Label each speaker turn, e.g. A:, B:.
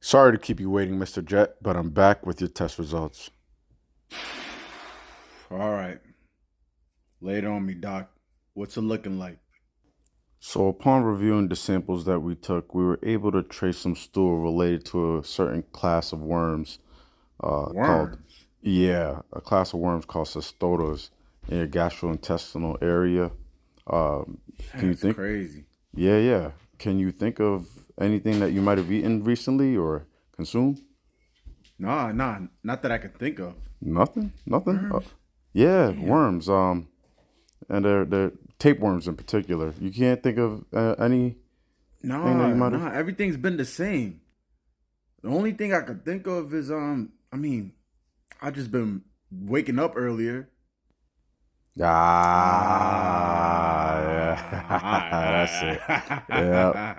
A: Sorry to keep you waiting, Mr. Jet, but I'm back with your test results.
B: All right. Lay it on me, Doc. What's it looking like?
A: So, upon reviewing the samples that we took, we were able to trace some stool related to a certain class of worms called,
B: Worms.
A: yeah, a class of worms called cestodas in your gastrointestinal area. Um, can you
B: That's
A: think?
B: crazy.
A: Yeah, yeah. Can you think of anything that you might have eaten recently or consumed?
B: Nah, not that I can think of.
A: Nothing? Nothing?
B: Worms?
A: Yeah,
B: Damn.
A: worms. And they're tapeworms in particular. You can't think of anything that you might have.
B: Everything's been the same. The only thing I could think of is I just been waking up earlier.
A: Ah, yeah, that's it. Yeah.
B: Ah.